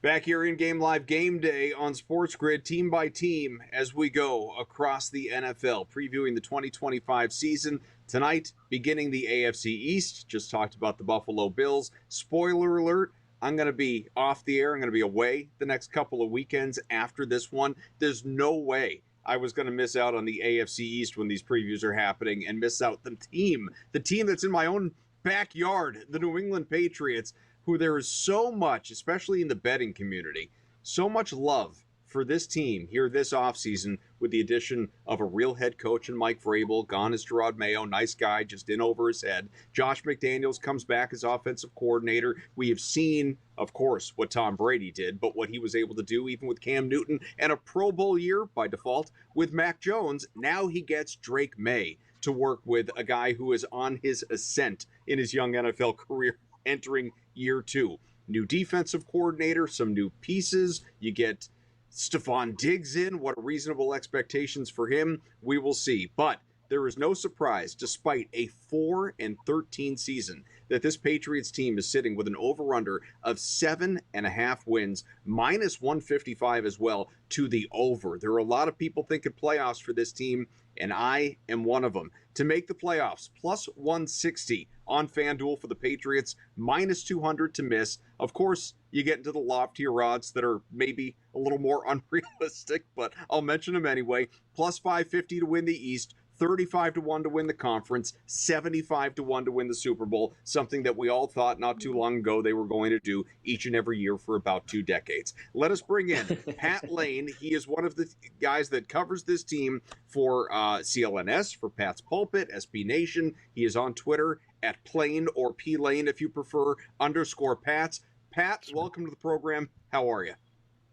Back here in Game Live Game Day on SportsGrid, team by team, as we go across the NFL, previewing the 2025 season. Tonight, beginning the AFC East. Just talked about the Buffalo Bills. Spoiler alert, I'm going to be off the air. I'm going to be away the next couple of weekends after this one. There's no way I was going to miss out on the AFC East when these previews are happening and miss out the team that's in my own backyard, the New England Patriots, who there is so much, especially in the betting community, so much love for this team here this offseason with the addition of a real head coach in Mike Vrabel. Gone is Maye, nice guy, just in over his head. Josh McDaniels comes back as offensive coordinator. We have seen, of course, what Tom Brady did, but what he was able to do even with Cam Newton and a Pro Bowl year, by default, with Mac Jones. Now he gets Drake Maye to work with, a guy who is on his ascent in his young NFL career, entering year 2. New defensive coordinator, some new pieces. You get Stefon Diggs in. What are reasonable expectations for him? We will see. But there is no surprise, despite a 4-13 season, that this Patriots team is sitting with an over-under of 7.5 wins, minus 155 as well to the over. There are a lot of people thinking playoffs for this team, and I am one of them. To make the playoffs, plus 160 on FanDuel for the Patriots, minus 200 to miss. Of course, you get into the loftier odds that are maybe a little more unrealistic, but I'll mention them anyway. Plus 550 to win the East, 35 to 1 to win the conference, 75 to 1 to win the Super Bowl, something that we all thought not too long ago they were going to do each and every year for about 2 decades. Let us bring in Pat Lane. He is one of the guys that covers this team for CLNS, for Pat's Pulpit, SB Nation. He is on Twitter at Plane or P Lane if you prefer, _Pats. Pat, welcome to the program. How are you?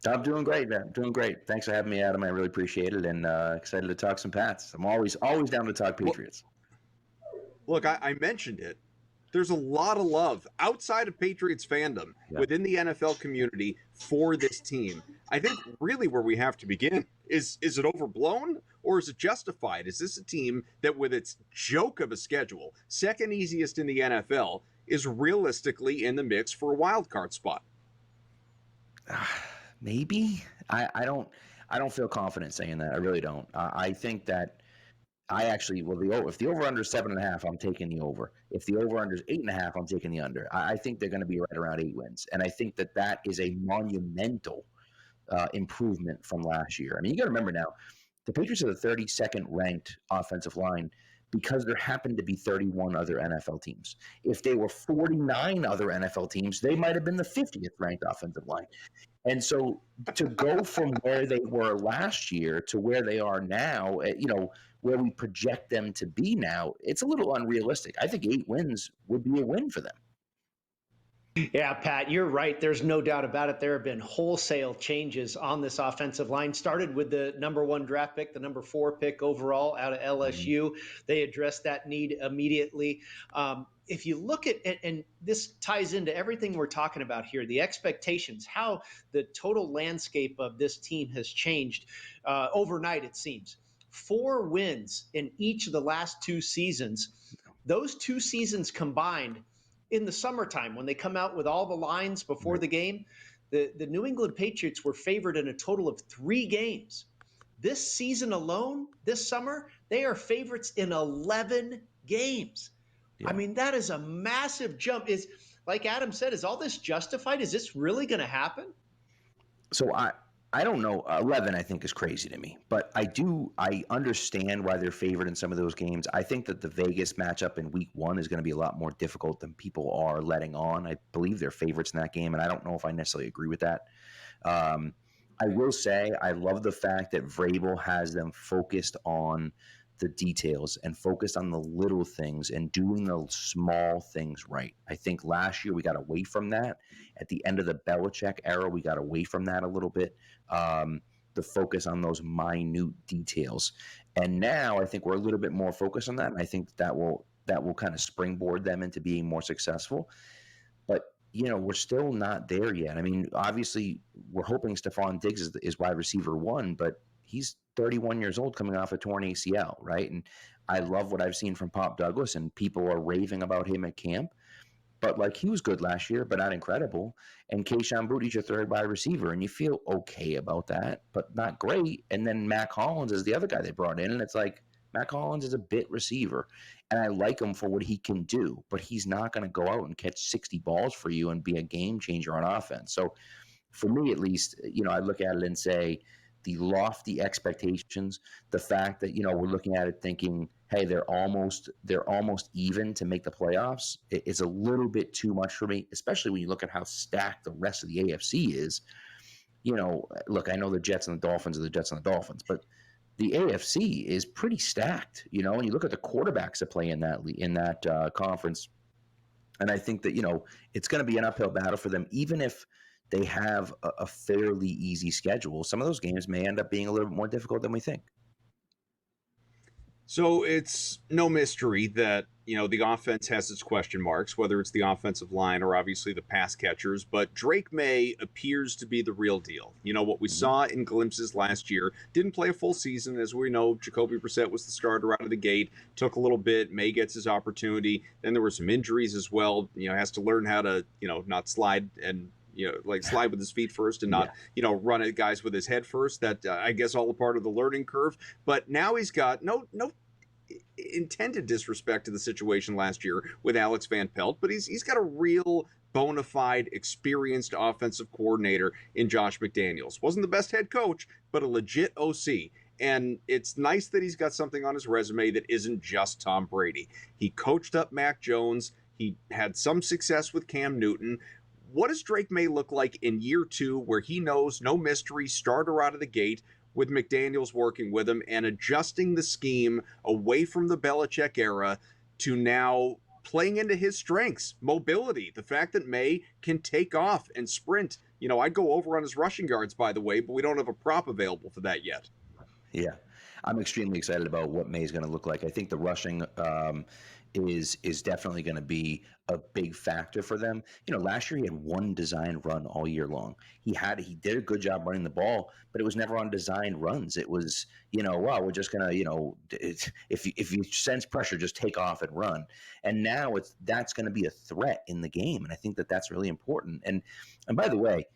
I'm doing great, man. I'm doing great. Thanks for having me, Adam. I really appreciate it, and excited to talk some Pats. I'm always down to talk Patriots. Look, I mentioned it. There's a lot of love outside of Patriots fandom within the NFL community for this team. I think really where we have to begin is it overblown or is it justified? Is this a team that, with its joke of a schedule, second easiest in the NFL, is realistically in the mix for a wild card spot? Maybe. I don't feel confident saying that. I really don't. I think that if the over under is 7.5, I'm taking the over. If the over under is 8.5, I'm taking the under. I think they're going to be right around 8 wins, and I think that is a monumental improvement from last year. I mean, you got to remember now, the Patriots are the 32nd ranked offensive line because there happened to be 31 other NFL teams. If they were 49 other NFL teams, they might have been the 50th ranked offensive line. And so to go from where they were last year to where they are now, where we project them to be now, it's a little unrealistic. I think 8 wins would be a win for them. Yeah, Pat, you're right. There's no doubt about it. There have been wholesale changes on this offensive line. Started with the number 1 draft pick, the number 4 pick overall out of LSU. They addressed that need immediately. If you look at, and this ties into everything we're talking about here, the expectations, how the total landscape of this team has changed overnight, it seems. 4 wins in each of the last 2 seasons. Those 2 seasons combined, in the summertime, when they come out with all the lines before the game, the New England Patriots were favored in a total of 3 games. This season alone, this summer, they are favorites in 11 games. Yeah. I mean, that is a massive jump. Is, like Adam said, is all this justified? Is this really going to happen? So I don't know. 11, I think, is crazy to me. But I understand why they're favored in some of those games. I think that the Vegas matchup in week 1 is going to be a lot more difficult than people are letting on. I believe they're favorites in that game, and I don't know if I necessarily agree with that. I will say I love the fact that Vrabel has them focused on the details and focused on the little things and doing the small things right. I think last year we got away from that. At the end of the Belichick era, we got away from that a little bit. The focus on those minute details. And now I think we're a little bit more focused on that. And I think that will kind of springboard them into being more successful. But, we're still not there yet. I mean, obviously we're hoping Stefon Diggs is wide receiver 1, but he's 31 years old coming off a torn ACL, right? And I love what I've seen from Pop Douglas, and people are raving about him at camp. but like he was good last year, but not incredible. And Kayshon Boutte's your third wide receiver, and you feel okay about that, but not great. And then Mac Hollins is the other guy they brought in, and it's like Mac Hollins is a bit receiver, and I like him for what he can do, but he's not going to go out and catch 60 balls for you and be a game changer on offense. So for me, at least, I look at it and say the lofty expectations, the fact that, we're looking at it thinking, hey, they're almost even to make the playoffs. It's a little bit too much for me, especially when you look at how stacked the rest of the AFC is. Look, I know the Jets and the Dolphins are the Jets and the Dolphins, but the AFC is pretty stacked, and you look at the quarterbacks that play in that conference. And I think that, it's going to be an uphill battle for them, even if they have a fairly easy schedule. Some of those games may end up being a little bit more difficult than we think. So it's no mystery that, the offense has its question marks, whether it's the offensive line or obviously the pass catchers, but Drake Maye appears to be the real deal. What we saw in glimpses last year, didn't play a full season. As we know, Jacoby Brissett was the starter out of the gate, took a little bit, Maye gets his opportunity. Then there were some injuries as well, has to learn how to, not slide and slide with his feet first and not, run at guys with his head first. That I guess all a part of the learning curve. But now he's got no intended disrespect to the situation last year with Alex Van Pelt, but he's got a real bona fide experienced offensive coordinator in Josh McDaniels. Wasn't the best head coach, but a legit OC. And it's nice that he's got something on his resume that isn't just Tom Brady. He coached up Mac Jones. He had some success with Cam Newton. What does Drake Maye look like in year 2, where he knows, no mystery, starter out of the gate, with McDaniels working with him and adjusting the scheme away from the Belichick era to now playing into his strengths, mobility, the fact that Maye can take off and sprint. I'd go over on his rushing yards, by the way, but we don't have a prop available for that yet. Yeah, I'm extremely excited about what Maye's going to look like. I think the rushing is definitely going to be a big factor for them. Last year he had one designed run all year long. He did a good job running the ball, but it was never on designed runs. It was, wow, we're just going to, if you sense pressure, just take off and run. And now that's going to be a threat in the game. And I think that that's really important. And by the way,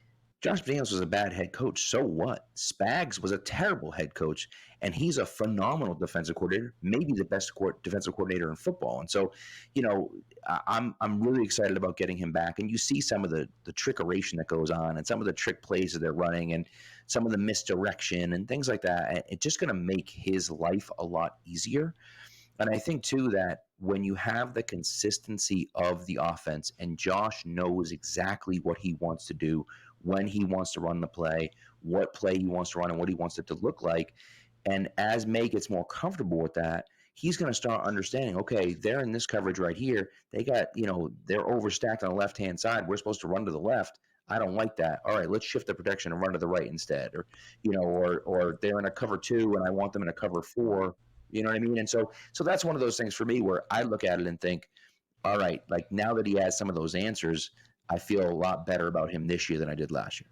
Josh McDaniels was a bad head coach. So what? Spags was a terrible head coach, and he's a phenomenal defensive coordinator, maybe the best defensive coordinator in football. And so, I'm really excited about getting him back. And you see some of the trickeration that goes on, and some of the trick plays that they're running, and some of the misdirection and things like that. It's just going to make his life a lot easier. And I think too that when you have the consistency of the offense, and Josh knows exactly what he wants to do, when he wants to run the play, what play he wants to run, and what he wants it to look like. And as Maye gets more comfortable with that, he's going to start understanding, okay, they're in this coverage right here. They got, they're overstacked on the left-hand side. We're supposed to run to the left. I don't like that. All right, let's shift the protection and run to the right instead. Or they're in a cover 2 and I want them in a cover 4. You know what I mean? And so that's one of those things for me where I look at it and think, all right, like now that he has some of those answers, I feel a lot better about him this year than I did last year.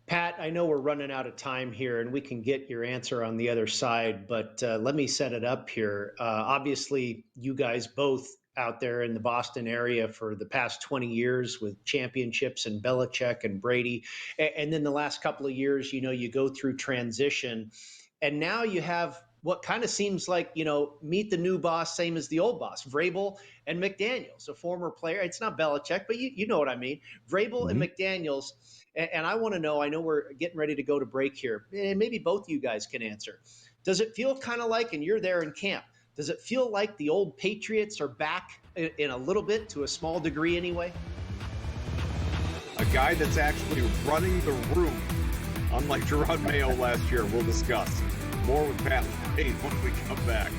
Pat, I know we're running out of time here and we can get your answer on the other side, but let me set it up here. Obviously, you guys both out there in the Boston area for the past 20 years with championships and Belichick and Brady. And then the last couple of years, you go through transition and now you have what kind of seems like, meet the new boss, same as the old boss, Vrabel and McDaniels, a former player. It's not Belichick, but you know what I mean. Vrabel and McDaniels. And I want to know, I know we're getting ready to go to break here, and maybe both of you guys can answer. Does it feel kind of like, and you're there in camp, does it feel like the old Patriots are back in a little bit, to a small degree anyway? A guy that's actually running the room, unlike Jerod Mayo last year. We'll discuss more with Pat Lane when we come back.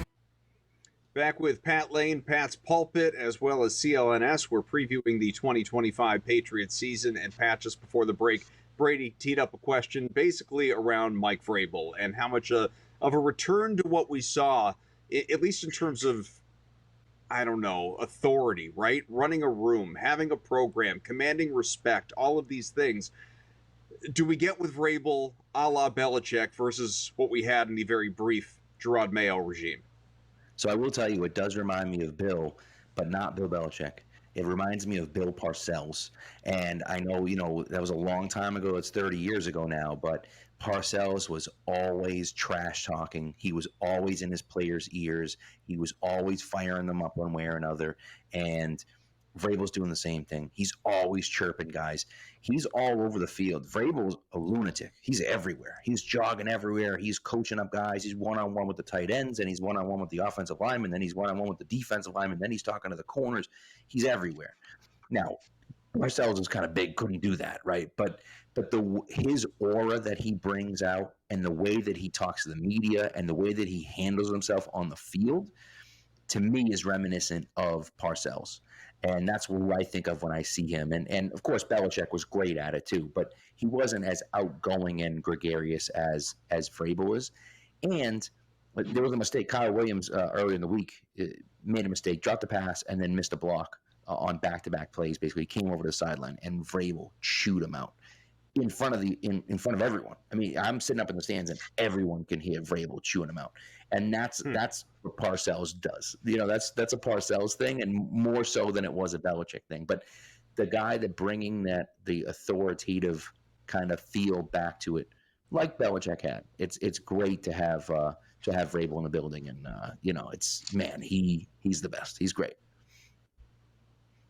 Back with Pat Lane, Pat's Pulpit, as well as CLNS. We're previewing the 2025 Patriots season. And Pat, just before the break, Brady teed up a question basically around Mike Vrabel and how much of a return to what we saw, at least in terms of, I don't know, authority, right? Running a room, having a program, commanding respect, all of these things. Do we get with Vrabel a la Belichick versus what we had in the very brief Jerod Mayo regime? So I will tell you, it does remind me of Bill, but not Bill Belichick. It reminds me of Bill Parcells. And I know, that was a long time ago. It's 30 years ago now, but Parcells was always trash talking. He was always in his players' ears. He was always firing them up one way or another. And Vrabel's doing the same thing. He's always chirping guys. He's all over the field. Vrabel's a lunatic. He's everywhere. He's jogging everywhere. He's coaching up guys. He's one-on-one with the tight ends, and he's one-on-one with the offensive linemen. Then he's one-on-one with the defensive linemen. Then he's talking to the corners. He's everywhere. Now, Parcells is kind of big, couldn't do that, right? But his aura that he brings out and the way that he talks to the media and the way that he handles himself on the field, to me, is reminiscent of Parcells. And that's what I think of when I see him. And of course, Belichick was great at it too, but he wasn't as outgoing and gregarious as Vrabel was. And there was a mistake. Kyle Williams earlier in the week made a mistake, dropped a pass, and then missed a block on back-to-back plays. Basically, he came over to the sideline, and Vrabel chewed him out in front of in front of everyone. I mean, I'm sitting up in the stands, and everyone can hear Vrabel chewing him out. And that's what Parcells does. That's a Parcells thing, and more so than it was a Belichick thing. But the guy that bringing the authoritative kind of feel back to it, like Belichick had, it's great to have Vrabel in the building, and he's the best. He's great.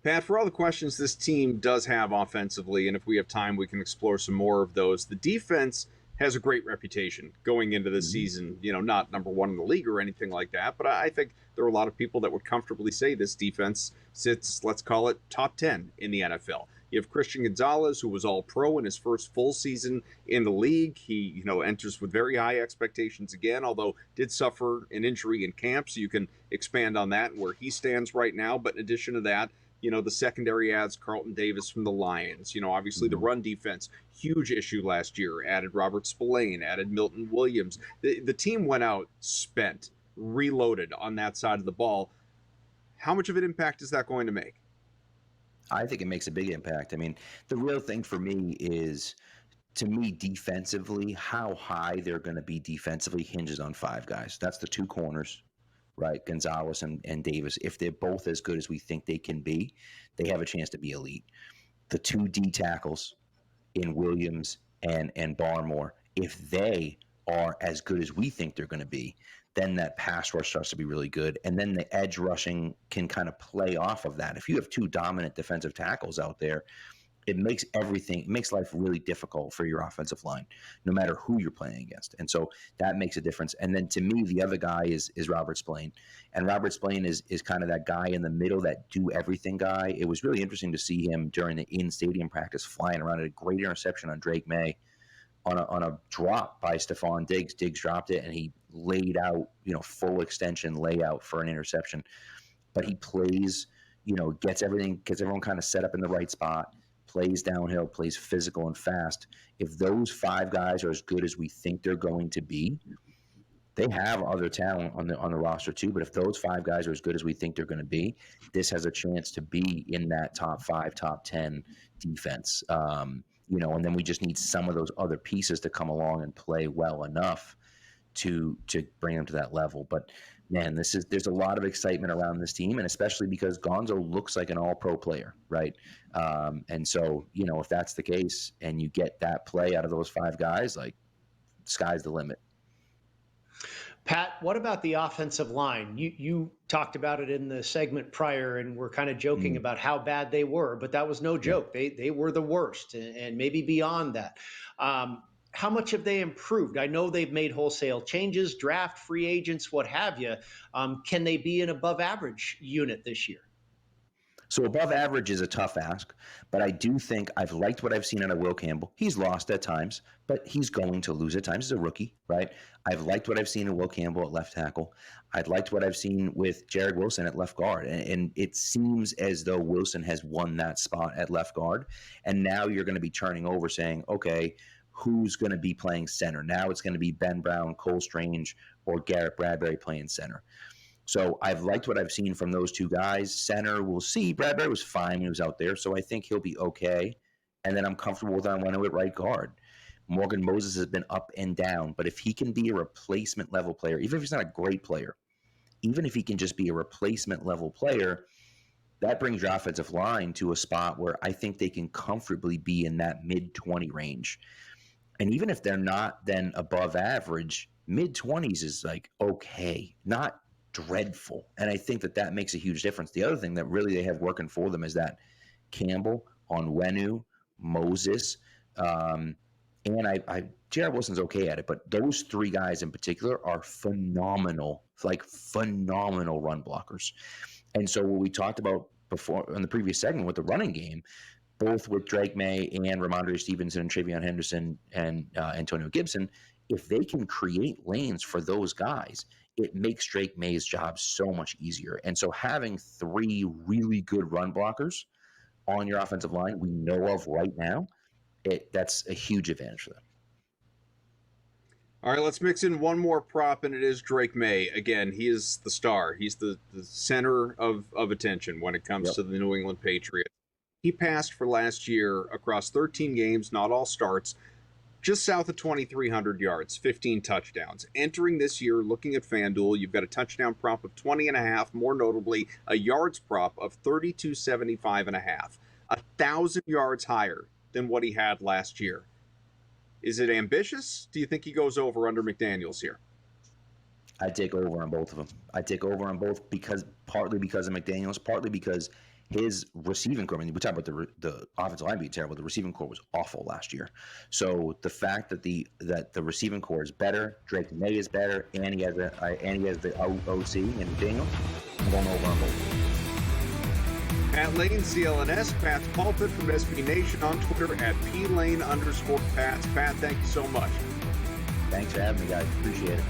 Pat, for all the questions this team does have offensively, and if we have time, we can explore some more of those. The defense has a great reputation going into the season, not number one in the league or anything like that, but I think there are a lot of people that would comfortably say this defense sits, let's call it, top 10 in the NFL. You have Christian Gonzalez, who was all-pro in his first full season in the league. He, enters with very high expectations again, although did suffer an injury in camp, so you can expand on that and where he stands right now. But in addition to that, the secondary adds Carlton Davis from the Lions. Obviously the run defense, huge issue last year. Added Robert Spillane, added Milton Williams. The team went out spent, reloaded on that side of the ball. How much of an impact is that going to make? I think it makes a big impact. I mean, the real thing for me is, to me, defensively, how high they're going to be defensively hinges on five guys. That's the two corners, right? Gonzalez and Davis. If they're both as good as we think they can be, they have a chance to be elite. The two D tackles in Williams and Barmore, if they are as good as we think they're going to be, then that pass rush starts to be really good. And then the edge rushing can kind of play off of that. If you have two dominant defensive tackles out there, it makes life really difficult for your offensive line, no matter who you're playing against. And so that makes a difference. And then to me, the other guy is Robert Spillane. And Robert Spillane is kind of that guy in the middle, that do everything guy. It was really interesting to see him during the in-stadium practice flying around at a great interception on Drake Maye on a drop by Stefon Diggs. Diggs dropped it, and he laid out, full extension layout for an interception. But he plays, gets everyone kind of set up in the right spot, plays downhill, plays physical and fast. If those five guys are as good as we think they're going to be, they have other talent on the roster too. But if those five guys are as good as we think they're going to be, this has a chance to be in that top 5, top 10 defense. And then we just need some of those other pieces to come along and play well enough to bring them to that level. But man, there's a lot of excitement around this team, and especially because Gonzo looks like an all-pro player, right? And so, if that's the case and you get that play out of those five guys, like, sky's the limit. Pat, what about the offensive line? You talked about it in the segment prior, and we're kind of joking about how bad they were, but that was no joke. They were the worst, and maybe beyond that. How much have they improved? I know they've made wholesale changes, draft, free agents, what have you. Can they be an above-average unit this year? So above average is a tough ask, but I do think I've liked what I've seen out of Will Campbell. He's lost at times, but he's going to lose at times. He's a rookie, right? I've liked what I've seen in Will Campbell at left tackle. I'd liked what I've seen with Jared Wilson at left guard. And it seems as though Wilson has won that spot at left guard. And now you're going to be turning over saying, okay, who's going to be playing center? Now it's going to be Ben Brown, Cole Strange, or Garrett Bradbury playing center. So I've liked what I've seen from those two guys. Center, we'll see. Bradbury was fine when he was out there, so I think he'll be okay. And then I'm comfortable with Onwenu at right guard. Morgan Moses has been up and down, but if he can be a replacement level player, even if he's not a great player, even if he can just be a replacement level player, that brings your offensive line to a spot where I think they can comfortably be in that mid-20 range. And even if they're not then above average, mid-20s is like okay, not dreadful. And I think that makes a huge difference. The other thing that really they have working for them is that Campbell, Onwenu, Moses, and Jared Wilson's okay at it, but those three guys in particular are phenomenal run blockers. And so what we talked about before in the previous segment with the running game, both with Drake Maye and Ramondre Stevenson and Travion Henderson and Antonio Gibson, if they can create lanes for those guys, it makes Drake Maye's job so much easier. And so having three really good run blockers on your offensive line we know of right now, that's a huge advantage for them. All right, let's mix in one more prop, and it is Drake Maye. Again, he is the star. He's the center of attention when it comes to the New England Patriots. He passed for last year across 13 games, not all starts, just south of 2,300 yards, 15 touchdowns. Entering this year, looking at FanDuel, you've got a touchdown prop of 20.5, more notably, a yards prop of 32.75.5, 1,000 yards higher than what he had last year. Is it ambitious? Do you think he goes over under McDaniels here? I take over on both of them. I take over on both partly because of McDaniels, partly because his receiving core. I mean, we talk about the offensive line being terrible. The receiving core was awful last year. So the fact that the receiving core is better, Drake Maye is better, and he has the OC and McDaniels, I'm going over on both. Pat Lane, CLNS, Pat's Pulpit from SB Nation on Twitter at @Plane_Pats. Pat, thank you so much. Thanks for having me, guys. Appreciate it.